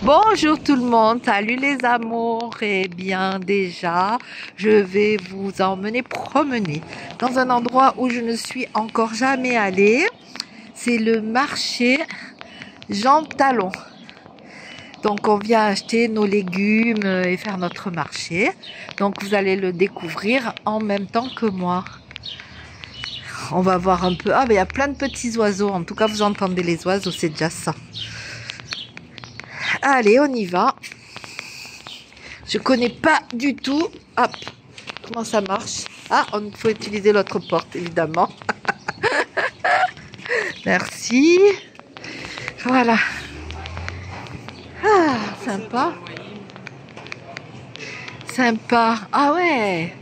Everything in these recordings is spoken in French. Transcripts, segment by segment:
Bonjour tout le monde, salut les amours. Et bien déjà, je vais vous emmener promener dans un endroit où je ne suis encore jamais allée. C'est le marché Jean Talon. Donc on vient acheter nos légumes et faire notre marché. Donc vous allez le découvrir en même temps que moi. On va voir un peu. Ah mais il y a plein de petits oiseaux. En tout cas vous entendez les oiseaux, c'est déjà ça. Allez, on y va. Je connais pas du tout. Hop, comment ça marche? Ah, on faut utiliser l'autre porte, évidemment. Merci. Voilà. Ah, sympa. Sympa. Ah ouais.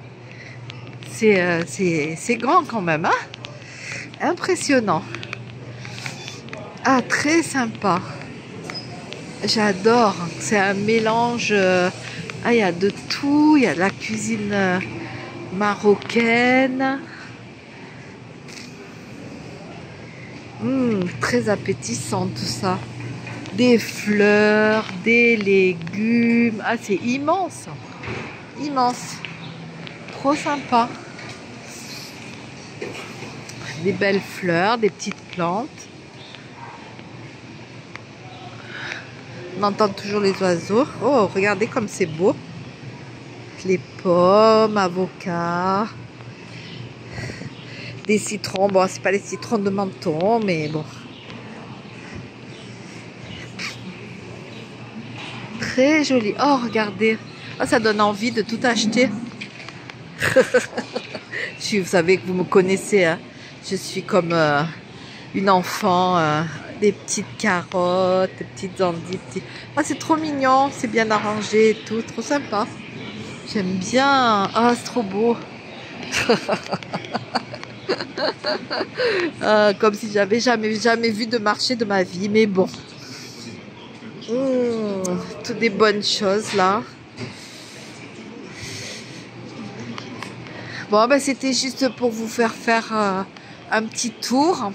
C'est grand quand même, hein? Impressionnant. Ah, très sympa. J'adore. C'est un mélange. Ah, il y a de tout. Il y a de la cuisine marocaine. Très appétissant tout ça. Des fleurs, des légumes. Ah, c'est immense. Immense. Trop sympa. Des belles fleurs, des petites plantes. On entend toujours les oiseaux. Oh, regardez comme c'est beau. Les pommes, avocats. Des citrons. Bon, c'est pas les citrons de Menton, mais bon. Très joli. Oh, regardez. Oh, ça donne envie de tout acheter. Vous savez que vous me connaissez. Hein. Je suis comme une enfant. Des petites carottes, des petites endives. Ah, c'est trop mignon. C'est bien arrangé et tout. Trop sympa. J'aime bien. Ah, c'est trop beau. Comme si j'avais jamais vu de marché de ma vie. Mais bon. Toutes des bonnes choses là. Bon, ben, c'était juste pour vous faire un petit tour.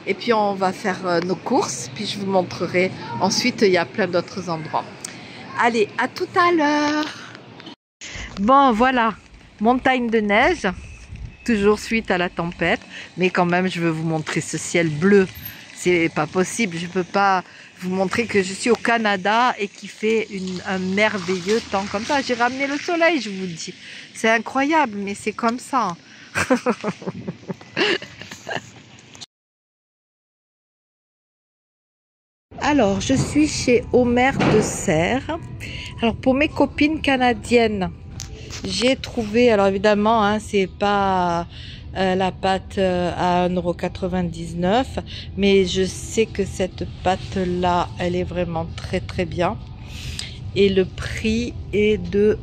Et puis on va faire nos courses. Puis je vous montrerai. Ensuite, il y a plein d'autres endroits. Allez, à tout à l'heure. Bon, voilà. Montagne de neige. Toujours suite à la tempête. Mais quand même, je veux vous montrer ce ciel bleu. C'est pas possible. Je peux pas vous montrer que je suis au Canada et qu'il fait un merveilleux temps comme ça. J'ai ramené le soleil, je vous dis. C'est incroyable, mais c'est comme ça. Alors, je suis chez Homer de Serre. Alors, pour mes copines canadiennes, j'ai trouvé, alors évidemment, hein, c'est pas la pâte à 1,99 €, mais je sais que cette pâte-là, elle est vraiment très très bien. Et le prix est de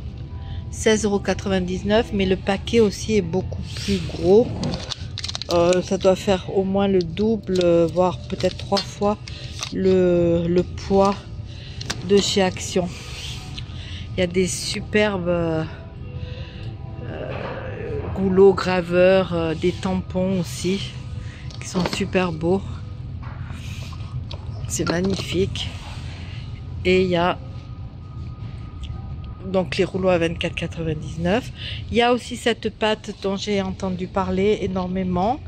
16,99 €, mais le paquet aussi est beaucoup plus gros. Ça doit faire au moins le double, voire peut-être 3 fois le poids de chez Action. Il y a des superbes goulots graveurs, des tampons aussi qui sont super beaux. C'est magnifique. Et il y a donc les rouleaux à 24,99 €. Il y a aussi cette pâte dont j'ai entendu parler énormément,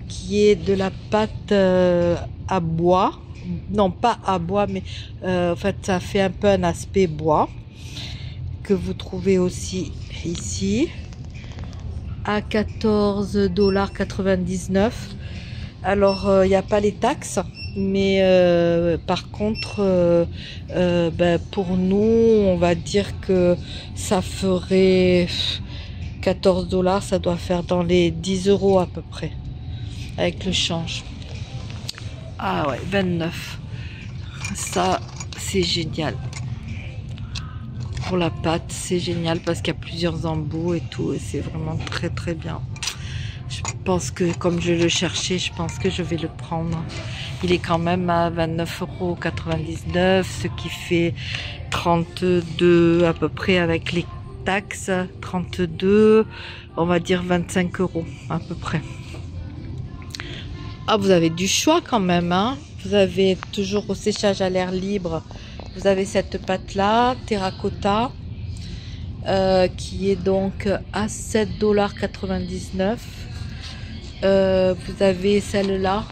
qui est de la pâte à bois. Non, pas à bois, mais en fait, ça fait un peu un aspect bois, que vous trouvez aussi ici à 14,99 $. Alors, il n'y a pas les taxes, mais par contre, ben, pour nous, on va dire que ça ferait 14 $, ça doit faire dans les 10 € à peu près, avec le change. Ah ouais, 29. Ça, c'est génial. Pour la pâte, c'est génial parce qu'il y a plusieurs embouts et tout, et c'est vraiment très très bien. Je pense que comme je le cherchais, je pense que je vais le prendre. Il est quand même à 29,99 €, ce qui fait 32 à peu près avec les taxes. 32, on va dire 25 € à peu près. Ah, vous avez du choix quand même, hein. Vous avez toujours au séchage à l'air libre Vous avez cette pâte-là, terracotta, qui est donc à 7,99 $. Vous avez celle-là,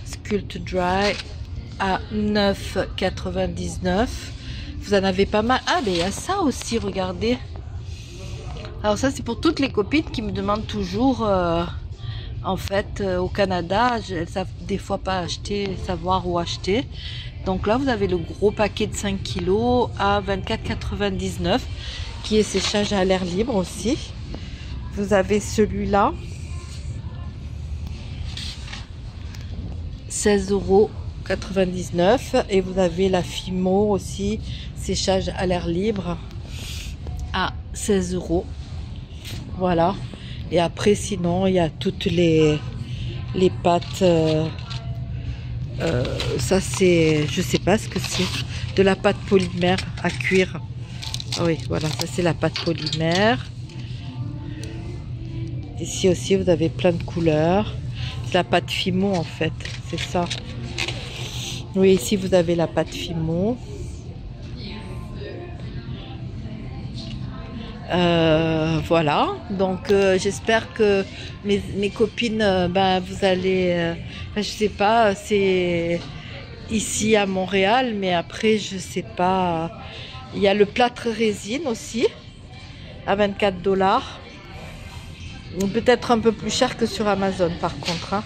Sculpt Dry, à 9,99 $. Vous en avez pas mal. Ah, mais il y a ça aussi, regardez. Alors ça, c'est pour toutes les copines qui me demandent toujours, en fait, au Canada, elles savent des fois pas acheter, savoir où acheter. Donc là, vous avez le gros paquet de 5 kilos à 24,99 $, qui est séchage à l'air libre aussi. Vous avez celui-là, 16,99 €. Et vous avez la Fimo aussi, séchage à l'air libre, à 16 €. Voilà. Et après, sinon, il y a toutes les pâtes. Ça, c'est, je sais pas ce que c'est. De la pâte polymère à cuire. Ah oui, voilà, ça c'est la pâte polymère. Ici aussi, vous avez plein de couleurs. C'est la pâte Fimo en fait, c'est ça. Oui, ici vous avez la pâte Fimo. Voilà, donc j'espère que mes copines, ben, vous allez, je sais pas, c'est ici à Montréal, mais après je sais pas. Il y a le plâtre résine aussi à 24 $. Peut-être un peu plus cher que sur Amazon par contre, hein.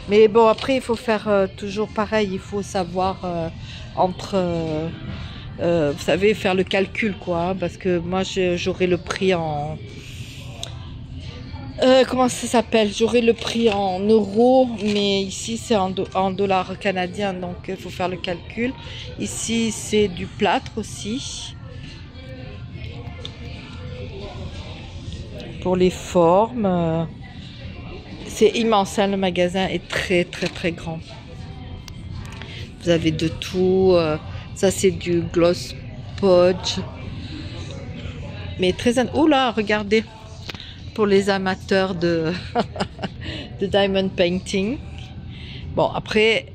Mais bon, après il faut faire toujours pareil, il faut savoir entre vous savez, faire le calcul quoi, hein, parce que moi j'aurai le prix en comment ça s'appelle, j'aurai le prix en euros, mais ici c'est en dollars canadiens, donc il faut faire le calcul. Ici c'est du plâtre aussi pour les formes. C'est immense, hein, le magasin est très très très grand. Vous avez de tout. Ça c'est du gloss podge, mais très. Oh là, regardez, pour les amateurs de de diamond painting. Bon, après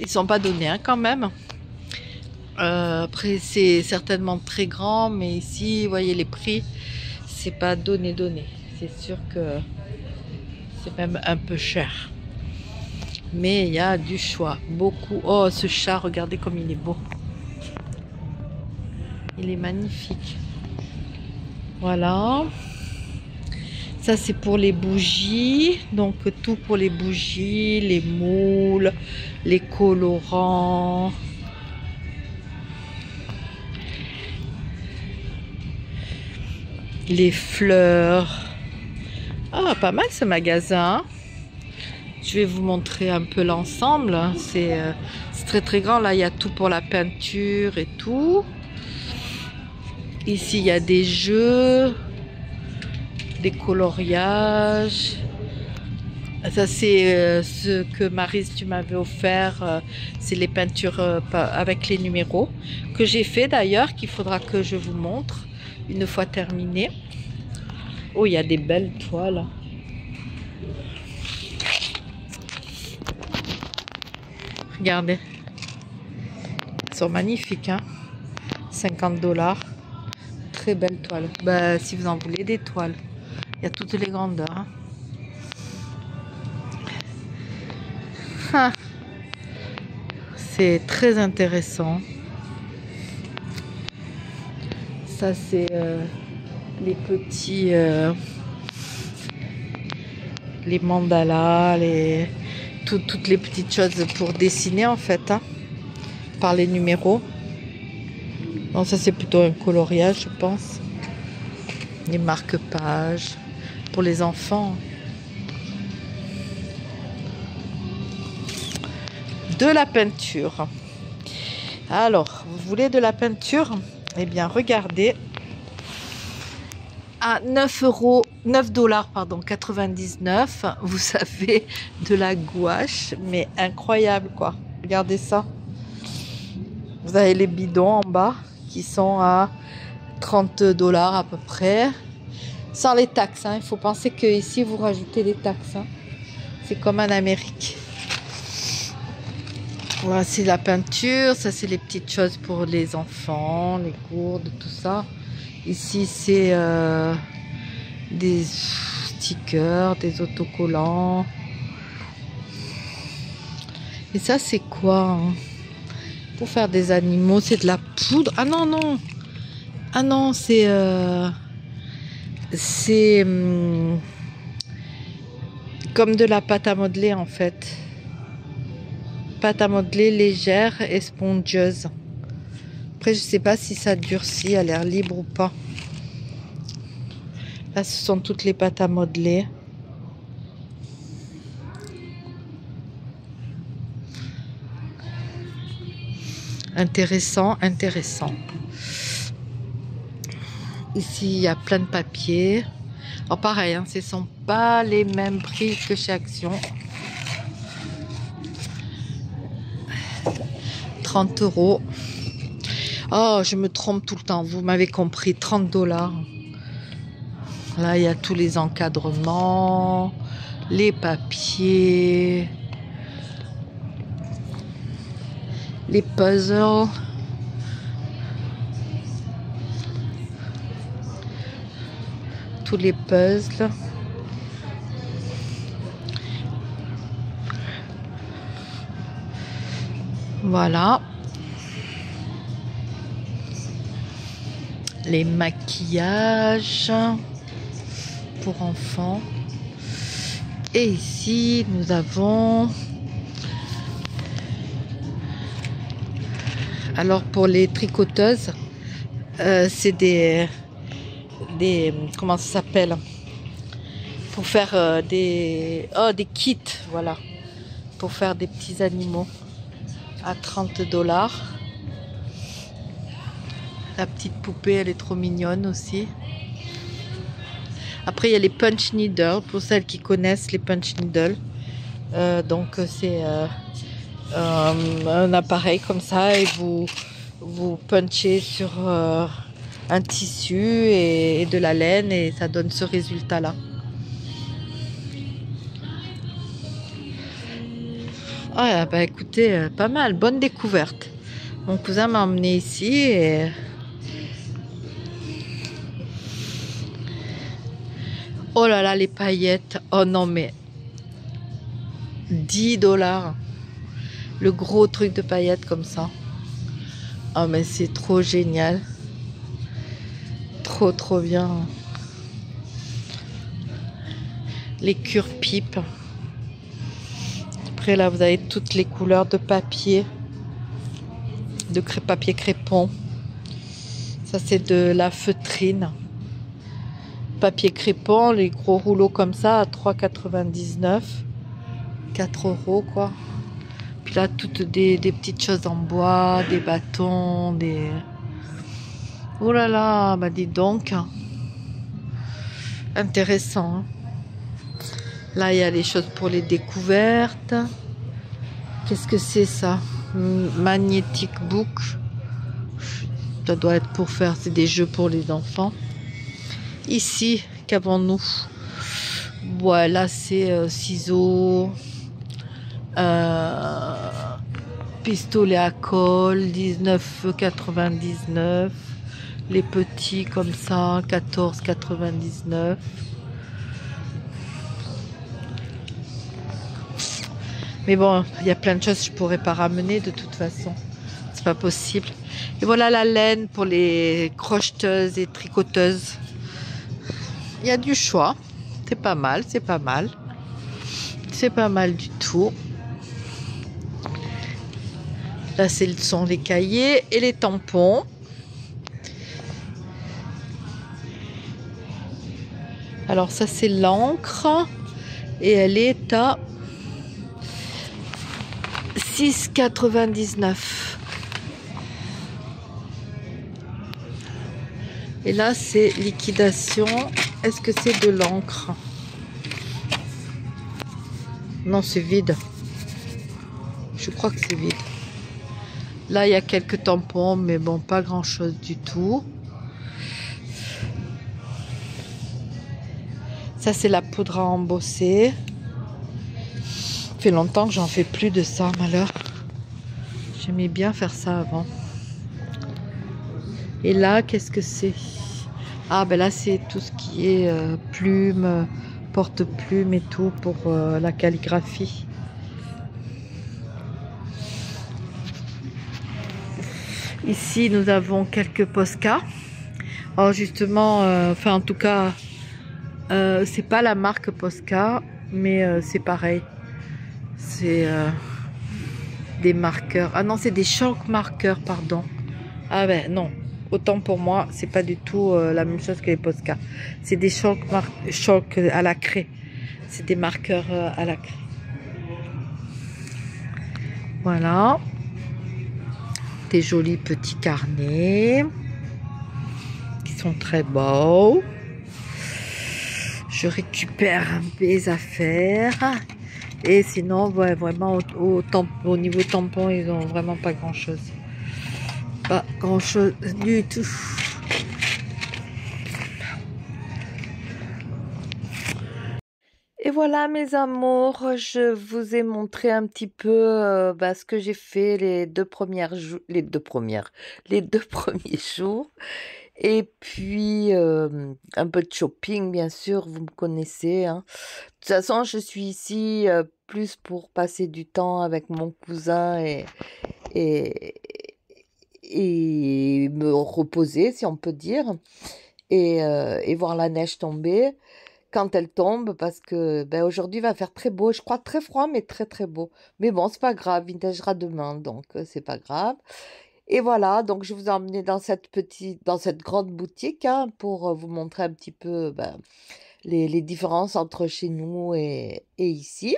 ils sont pas donnés, hein, quand même. Après c'est certainement très grand, mais ici vous voyez les prix, c'est pas donné. C'est sûr que c'est même un peu cher, mais il y a du choix, beaucoup. Oh, ce chat, regardez comme il est beau, il est magnifique. Voilà, ça c'est pour les bougies, donc tout pour les bougies, les moules, les colorants, les fleurs. Ah, pas mal ce magasin. Je vais vous montrer un peu l'ensemble. C'est très très grand. Là, il y a tout pour la peinture et tout. Ici, il y a des jeux, des coloriages. Ça, c'est ce que Maryse, tu m'avais offert. C'est les peintures avec les numéros que j'ai fait d'ailleurs, qu'il faudra que je vous montre une fois terminé. Oh, il y a des belles toiles. Regardez. Elles sont magnifiques, hein. 50 $. Très belle toile. Bah, si vous en voulez des toiles, il y a toutes les grandeurs, hein. Ah. C'est très intéressant. Ça, c'est les petits, les mandalas, toutes les petites choses pour dessiner en fait, hein, par les numéros. Non, ça c'est plutôt un coloriage, je pense. Les marque-pages pour les enfants. De la peinture. Alors, vous voulez de la peinture? Eh bien, regardez. À 9 $, pardon, 99, vous avez de la gouache, mais incroyable quoi. Regardez ça. Vous avez les bidons en bas qui sont à 30 $ à peu près, sans les taxes, hein. Il faut penser que ici vous rajoutez les taxes, hein. C'est comme en Amérique. Voilà, c'est la peinture. Ça, c'est les petites choses pour les enfants, les gourdes, tout ça. Ici, c'est des stickers, des autocollants. Et ça, c'est quoi, hein? Pour faire des animaux, c'est de la poudre. Ah non, non. Ah non, c'est comme de la pâte à modeler, en fait. Pâte à modeler légère et spongieuse. Après, je sais pas si ça durcit, à l'air libre ou pas. Là, ce sont toutes les pâtes à modeler. Intéressant, intéressant. Ici, il y a plein de papiers. Alors pareil, hein, ce ne sont pas les mêmes prix que chez Action. 30 €. Oh, je me trompe tout le temps. Vous m'avez compris, 30 $. Là, il y a tous les encadrements, les papiers, les puzzles. Tous les puzzles. Voilà. Les maquillages pour enfants. Et ici, nous avons... Alors, pour les tricoteuses, c'est des... Comment ça s'appelle? Pour faire des kits, voilà. Pour faire des petits animaux à 30 $. La petite poupée, elle est trop mignonne aussi. Après, il y a les punch needles, pour celles qui connaissent les punch needles. Donc, c'est un appareil comme ça et vous punchez sur un tissu et de la laine et ça donne ce résultat-là. Ah, bah écoutez, pas mal, bonne découverte. Mon cousin m'a emmené ici et... Oh là là, les paillettes. Oh non, mais 10 $. Le gros truc de paillettes comme ça. Oh, mais c'est trop génial. Trop, trop bien. Les cure-pipes. Après, là, vous avez toutes les couleurs de papier. De papier crépon. Ça, c'est de la feutrine. Papier crépon, les gros rouleaux comme ça à 3,99 €. 4 € quoi. Puis là, toutes des petites choses en bois, des bâtons, des... Oh là là, bah dis donc. Intéressant. Hein. Là, il y a les choses pour les découvertes. Qu'est-ce que c'est ça? Magnetic book. Ça doit être pour faire, c'est des jeux pour les enfants. Ici, qu'avons-nous? Voilà, c'est ciseaux, pistolet à colle, 19,99 €. Les petits comme ça, 14,99 €. Mais bon, il y a plein de choses que je ne pourrais pas ramener de toute façon. C'est pas possible. Et voilà la laine pour les crocheteuses et tricoteuses. Il y a du choix. C'est pas mal, c'est pas mal. C'est pas mal du tout. Là, ce sont les cahiers et les tampons. Alors ça, c'est l'encre. Et elle est à 6,99 €. Et là, c'est liquidation. Est-ce que c'est de l'encre? Non, c'est vide. Je crois que c'est vide. Là, il y a quelques tampons, mais bon, pas grand-chose du tout. Ça, c'est la poudre à embosser. Ça fait longtemps que j'en fais plus de ça, malheur. J'aimais bien faire ça avant. Et là, qu'est-ce que c'est? Ah, ben là, c'est tout ce qui est plumes, porte-plumes et tout pour la calligraphie. Ici, nous avons quelques Posca. Alors justement, enfin en tout cas, c'est pas la marque Posca, mais c'est pareil. C'est des marqueurs. Ah non, c'est des chalk marqueurs, pardon. Ah ben non, autant pour moi, c'est pas du tout la même chose que les Posca. C'est des chalk à la craie. C'est des marqueurs à la craie. Voilà. Des jolis petits carnets qui sont très beaux. Je récupère mes affaires. Et sinon, ouais, vraiment, au niveau tampon, ils ont vraiment pas grand-chose. Pas grand-chose du tout. Et voilà mes amours, je vous ai montré un petit peu ce que j'ai fait les deux premières les deux premiers jours. Et puis un peu de shopping, bien sûr, vous me connaissez, hein. De toute façon, je suis ici plus pour passer du temps avec mon cousin et, et me reposer, si on peut dire, et voir la neige tomber quand elle tombe, parce que ben, aujourd'hui va faire très beau, je crois très froid, mais très très beau. Mais bon, c'est pas grave, il neigera demain, donc c'est pas grave. Et voilà, donc je vous ai emmené dans cette grande boutique hein, pour vous montrer un petit peu les différences entre chez nous et ici.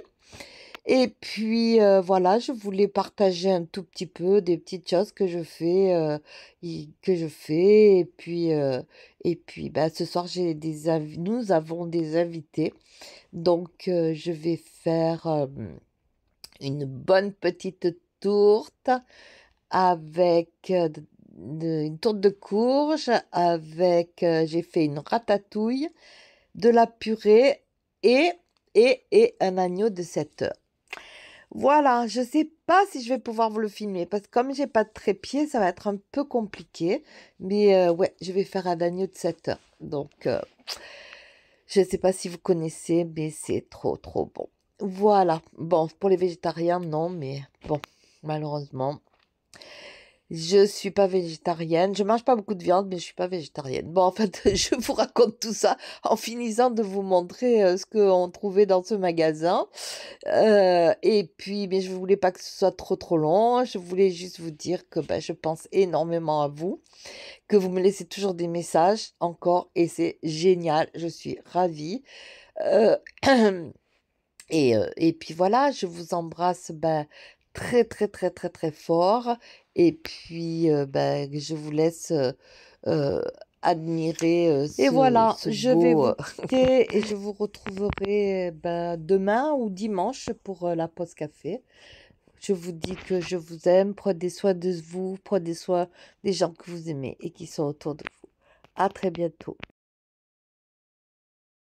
Et puis voilà, je voulais partager un tout petit peu des petites choses que je fais, et puis ce soir nous avons des invités, donc je vais faire une bonne petite tourte avec une tourte de courge, avec j'ai fait une ratatouille, de la purée et un agneau de 7 heures. Voilà, je sais pas si je vais pouvoir vous le filmer parce que comme j'ai pas de trépied, ça va être un peu compliqué. Mais ouais, je vais faire un agneau de 7 heures. Donc, je sais pas si vous connaissez, mais c'est trop trop bon. Voilà. Bon, pour les végétariens, non, mais bon, malheureusement. Je suis pas végétarienne. Je mange pas beaucoup de viande, mais je suis pas végétarienne. Bon, en fait, je vous raconte tout ça en finissant de vous montrer ce qu'on trouvait dans ce magasin. Et puis, mais je voulais pas que ce soit trop trop long. Je voulais juste vous dire que je pense énormément à vous, que vous me laissez toujours des messages encore, et c'est génial. Je suis ravie. Euh, et puis voilà, je vous embrasse très très très très très fort. Et puis je vous laisse euh, admirer et voilà, ce je vais vous quitter et je vous retrouverai demain ou dimanche pour la pause café. Je vous dis que je vous aime, prenez soin de vous, prenez soin des gens que vous aimez et qui sont autour de vous. À très bientôt.